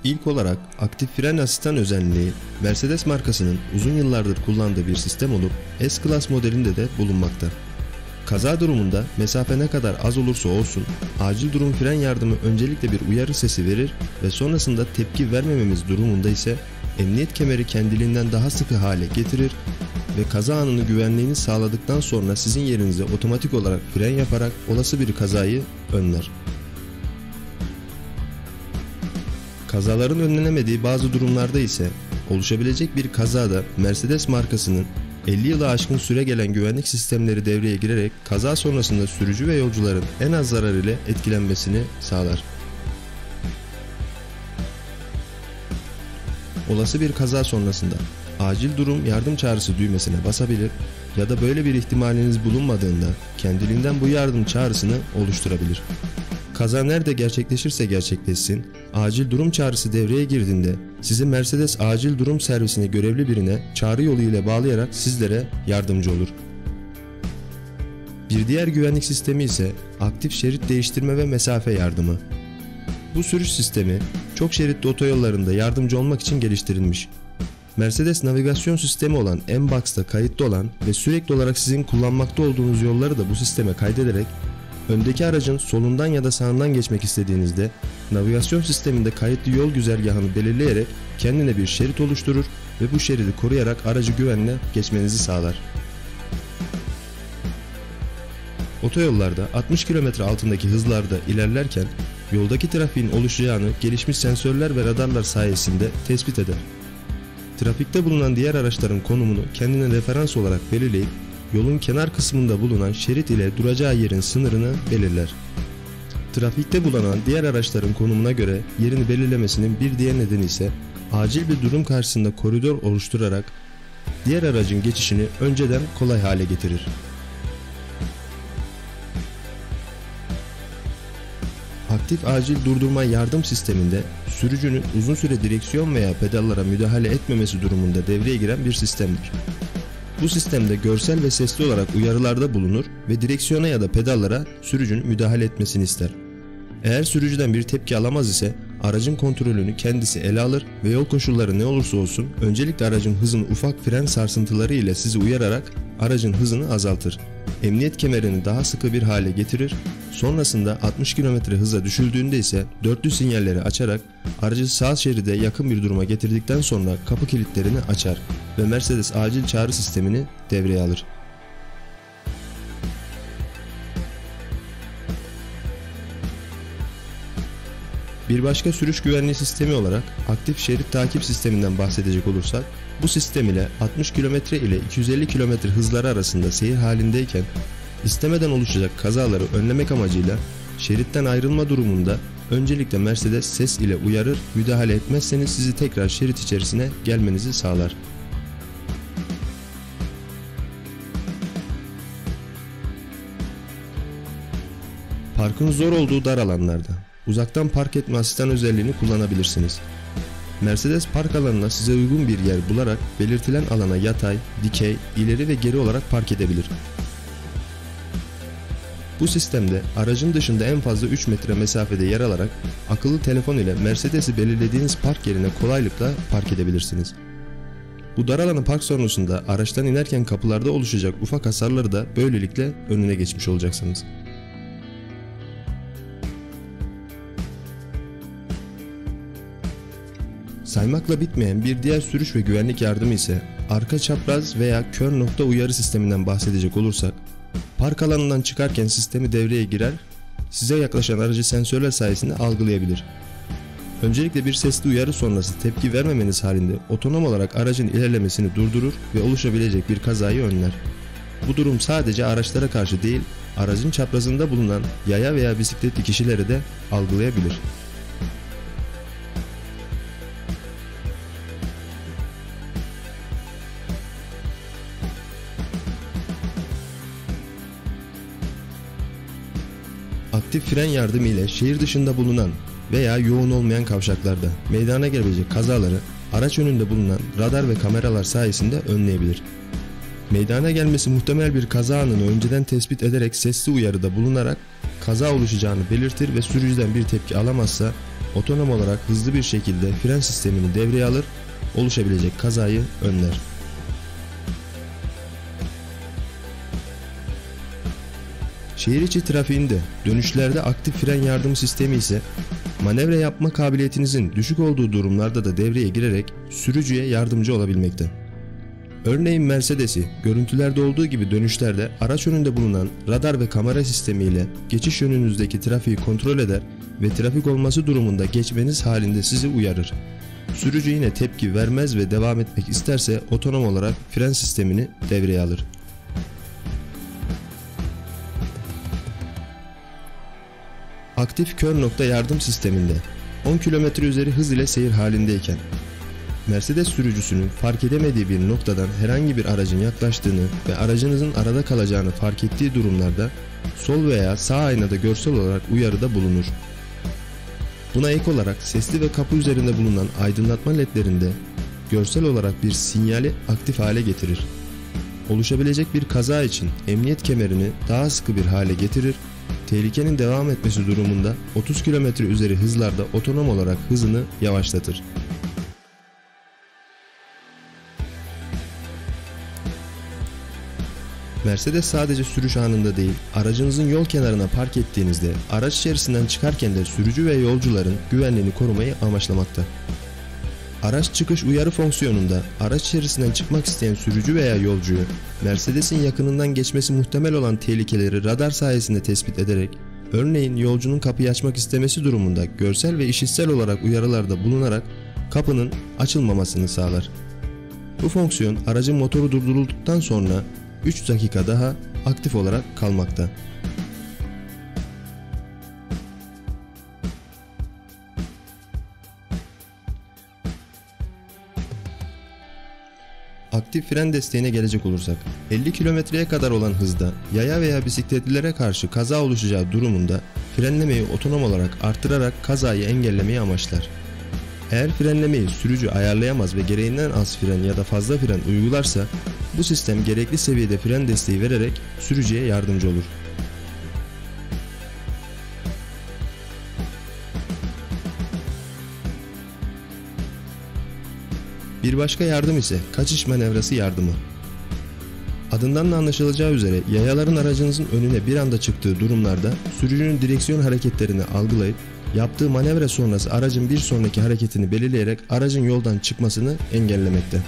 İlk olarak aktif fren asistan özelliği Mercedes markasının uzun yıllardır kullandığı bir sistem olup S-Class modelinde de bulunmakta. Kaza durumunda mesafe ne kadar az olursa olsun acil durum fren yardımı öncelikle bir uyarı sesi verir ve sonrasında tepki vermememiz durumunda ise emniyet kemeri kendiliğinden daha sıkı hale getirir ve kaza anını güvenliğini sağladıktan sonra sizin yerinize otomatik olarak fren yaparak olası bir kazayı önler. Kazaların önlenemediği bazı durumlarda ise oluşabilecek bir kazada Mercedes markasının 50 yılı aşkın süre gelen güvenlik sistemleri devreye girerek kaza sonrasında sürücü ve yolcuların en az zarar ile etkilenmesini sağlar. Olası bir kaza sonrasında acil durum yardım çağrısı düğmesine basabilir ya da böyle bir ihtimaliniz bulunmadığında kendiliğinden bu yardım çağrısını oluşturabilir. Kaza nerede gerçekleşirse gerçekleşsin, acil durum çağrısı devreye girdiğinde sizi Mercedes acil durum servisine görevli birine çağrı yolu ile bağlayarak sizlere yardımcı olur. Bir diğer güvenlik sistemi ise aktif şerit değiştirme ve mesafe yardımı. Bu sürüş sistemi çok şeritli otoyollarında yardımcı olmak için geliştirilmiş. Mercedes navigasyon sistemi olan M-Box'ta kayıtlı olan ve sürekli olarak sizin kullanmakta olduğunuz yolları da bu sisteme kaydederek öndeki aracın solundan ya da sağından geçmek istediğinizde navigasyon sisteminde kayıtlı yol güzergahını belirleyerek kendine bir şerit oluşturur ve bu şeridi koruyarak aracı güvenle geçmenizi sağlar. Otoyollarda 60 km altındaki hızlarda ilerlerken yoldaki trafiğin oluşacağını gelişmiş sensörler ve radarlar sayesinde tespit eder. Trafikte bulunan diğer araçların konumunu kendine referans olarak belirleyip yolun kenar kısmında bulunan şerit ile duracağı yerin sınırını belirler. Trafikte bulunan diğer araçların konumuna göre yerini belirlemesinin bir diğer nedeni ise acil bir durum karşısında koridor oluşturarak diğer aracın geçişini önceden kolay hale getirir. Aktif acil durdurma yardım sisteminde sürücünün uzun süre direksiyon veya pedallara müdahale etmemesi durumunda devreye giren bir sistemdir. Bu sistemde görsel ve sesli olarak uyarılarda bulunur ve direksiyona ya da pedallara sürücünün müdahale etmesini ister. Eğer sürücüden bir tepki alamaz ise aracın kontrolünü kendisi ele alır ve yol koşulları ne olursa olsun öncelikle aracın hızını ufak fren sarsıntıları ile sizi uyararak aracın hızını azaltır. Emniyet kemerini daha sıkı bir hale getirir. Sonrasında 60 km hıza düşüldüğünde ise dörtlü sinyalleri açarak aracı sağ şeride yakın bir duruma getirdikten sonra kapı kilitlerini açar ve Mercedes acil çağrı sistemini devreye alır. Bir başka sürüş güvenliği sistemi olarak aktif şerit takip sisteminden bahsedecek olursak, bu sistem ile 60 km ile 250 km hızları arasında seyir halindeyken istemeden oluşacak kazaları önlemek amacıyla şeritten ayrılma durumunda öncelikle Mercedes ses ile uyarır, müdahale etmezseniz sizi tekrar şerit içerisine gelmenizi sağlar. Parkın zor olduğu dar alanlarda uzaktan park etme asistan özelliğini kullanabilirsiniz. Mercedes park alanına size uygun bir yer bularak belirtilen alana yatay, dikey, ileri ve geri olarak park edebilir. Bu sistemde aracın dışında en fazla 3 metre mesafede yer alarak akıllı telefon ile Mercedes'i belirlediğiniz park yerine kolaylıkla park edebilirsiniz. Bu dar alanı park sonrasında araçtan inerken kapılarda oluşacak ufak hasarları da böylelikle önüne geçmiş olacaksınız. Saymakla bitmeyen bir diğer sürüş ve güvenlik yardımı ise arka çapraz veya kör nokta uyarı sisteminden bahsedecek olursak, park alanından çıkarken sistemi devreye girer, size yaklaşan aracı sensörler sayesinde algılayabilir. Öncelikle bir sesli uyarı sonrası tepki vermemeniz halinde otonom olarak aracın ilerlemesini durdurur ve oluşabilecek bir kazayı önler. Bu durum sadece araçlara karşı değil, aracın çaprazında bulunan yaya veya bisikletli kişileri de algılayabilir. Aktif fren yardımı ile şehir dışında bulunan veya yoğun olmayan kavşaklarda meydana gelebilecek kazaları araç önünde bulunan radar ve kameralar sayesinde önleyebilir. Meydana gelmesi muhtemel bir kaza anını önceden tespit ederek sesli uyarıda bulunarak kaza oluşacağını belirtir ve sürücüden bir tepki alamazsa otonom olarak hızlı bir şekilde fren sistemini devreye alır, oluşabilecek kazayı önler. Şehir içi trafiğinde dönüşlerde aktif fren yardım sistemi ise manevra yapma kabiliyetinizin düşük olduğu durumlarda da devreye girerek sürücüye yardımcı olabilmekte. Örneğin Mercedes'i görüntülerde olduğu gibi dönüşlerde araç önünde bulunan radar ve kamera sistemi ile geçiş yönünüzdeki trafiği kontrol eder ve trafik olması durumunda geçmeniz halinde sizi uyarır. Sürücü yine tepki vermez ve devam etmek isterse otonom olarak fren sistemini devreye alır. Aktif kör nokta yardım sisteminde 10 km üzeri hız ile seyir halindeyken Mercedes sürücüsünün fark edemediği bir noktadan herhangi bir aracın yaklaştığını ve aracınızın arada kalacağını fark ettiği durumlarda sol veya sağ aynada görsel olarak uyarıda bulunur. Buna ek olarak sesli ve kapı üzerinde bulunan aydınlatma ledlerinde görsel olarak bir sinyali aktif hale getirir. Oluşabilecek bir kaza için emniyet kemerini daha sıkı bir hale getirir. Tehlikenin devam etmesi durumunda 30 km üzeri hızlarda otonom olarak hızını yavaşlatır. Mercedes sadece sürüş anında değil, aracınızın yol kenarına park ettiğinizde araç içerisinden çıkarken de sürücü ve yolcuların güvenliğini korumayı amaçlamakta. Araç çıkış uyarı fonksiyonunda araç içerisinden çıkmak isteyen sürücü veya yolcuyu Mercedes'in yakınından geçmesi muhtemel olan tehlikeleri radar sayesinde tespit ederek, örneğin yolcunun kapıyı açmak istemesi durumunda görsel ve işitsel olarak uyarılarda bulunarak kapının açılmamasını sağlar. Bu fonksiyon aracın motoru durdurulduktan sonra 3 dakika daha aktif olarak kalmakta. Aktif fren desteğine gelecek olursak, 50 kilometreye kadar olan hızda yaya veya bisikletlilere karşı kaza oluşacağı durumunda frenlemeyi otonom olarak arttırarak kazayı engellemeyi amaçlar. Eğer frenlemeyi sürücü ayarlayamaz ve gereğinden az fren ya da fazla fren uygularsa, bu sistem gerekli seviyede fren desteği vererek sürücüye yardımcı olur. Bir başka yardım ise kaçış manevrası yardımı. Adından da anlaşılacağı üzere yayaların aracınızın önüne bir anda çıktığı durumlarda sürücünün direksiyon hareketlerini algılayıp yaptığı manevra sonrası aracın bir sonraki hareketini belirleyerek aracın yoldan çıkmasını engellemekte.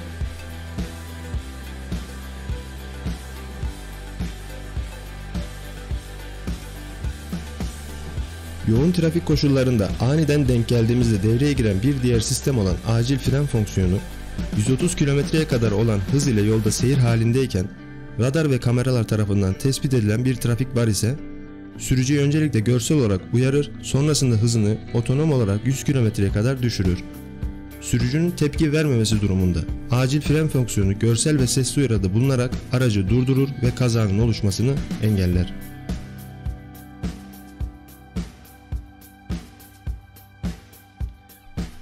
Yoğun trafik koşullarında aniden denk geldiğimizde devreye giren bir diğer sistem olan acil fren fonksiyonu, 130 kilometreye kadar olan hız ile yolda seyir halindeyken radar ve kameralar tarafından tespit edilen bir trafik var ise sürücüyü öncelikle görsel olarak uyarır, sonrasında hızını otonom olarak 100 kilometreye kadar düşürür. Sürücünün tepki vermemesi durumunda acil fren fonksiyonu görsel ve sesli uyarıda bulunarak aracı durdurur ve kazanın oluşmasını engeller.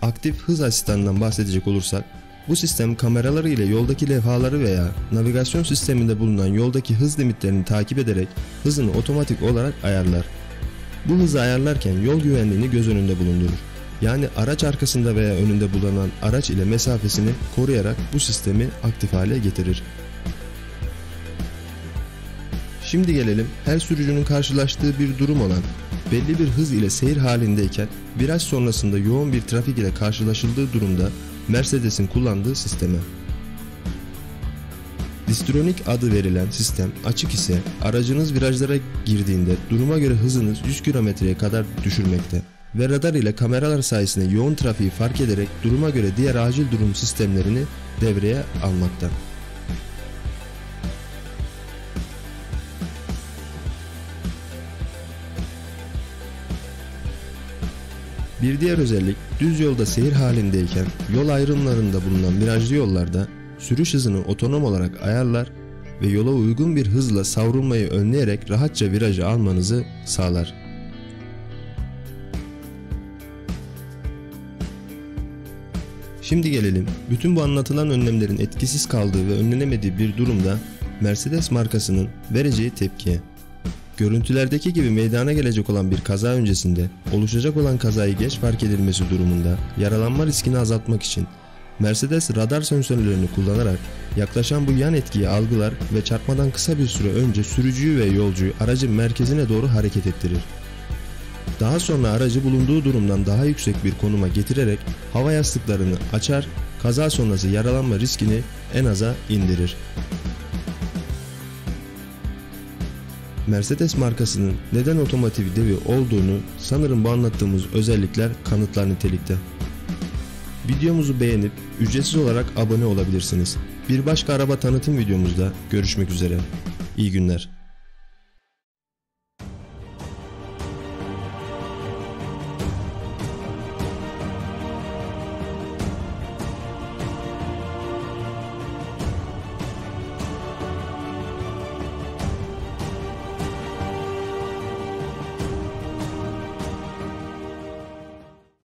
Aktif hız asistanından bahsedecek olursak, bu sistem kameraları ile yoldaki levhaları veya navigasyon sisteminde bulunan yoldaki hız limitlerini takip ederek hızını otomatik olarak ayarlar. Bu hızı ayarlarken yol güvenliğini göz önünde bulundurur. Yani araç arkasında veya önünde bulunan araç ile mesafesini koruyarak bu sistemi aktif hale getirir. Şimdi gelelim her sürücünün karşılaştığı bir durum olan belli bir hız ile seyir halindeyken viraj sonrasında yoğun bir trafik ile karşılaşıldığı durumda Mercedes'in kullandığı sisteme. Distronic adı verilen sistem açık ise aracınız virajlara girdiğinde duruma göre hızınız 100 kilometreye kadar düşürmekte ve radar ile kameralar sayesinde yoğun trafiği fark ederek duruma göre diğer acil durum sistemlerini devreye almakta. Bir diğer özellik, düz yolda seyir halindeyken yol ayrımlarında bulunan virajlı yollarda sürüş hızını otonom olarak ayarlar ve yola uygun bir hızla savrulmayı önleyerek rahatça virajı almanızı sağlar. Şimdi gelelim, bütün bu anlatılan önlemlerin etkisiz kaldığı ve önlenemediği bir durumda Mercedes markasının vereceği tepkiye. Görüntülerdeki gibi meydana gelecek olan bir kaza öncesinde oluşacak olan kazayı geç fark edilmesi durumunda yaralanma riskini azaltmak için Mercedes radar sensörlerini kullanarak yaklaşan bu yan etkiyi algılar ve çarpmadan kısa bir süre önce sürücüyü ve yolcuyu aracın merkezine doğru hareket ettirir. Daha sonra aracı bulunduğu durumdan daha yüksek bir konuma getirerek hava yastıklarını açar, kaza sonrası yaralanma riskini en aza indirir. Mercedes markasının neden otomotiv devi olduğunu sanırım bu anlattığımız özellikler kanıtlar nitelikte. Videomuzu beğenip ücretsiz olarak abone olabilirsiniz. Bir başka araba tanıtım videomuzda görüşmek üzere. İyi günler.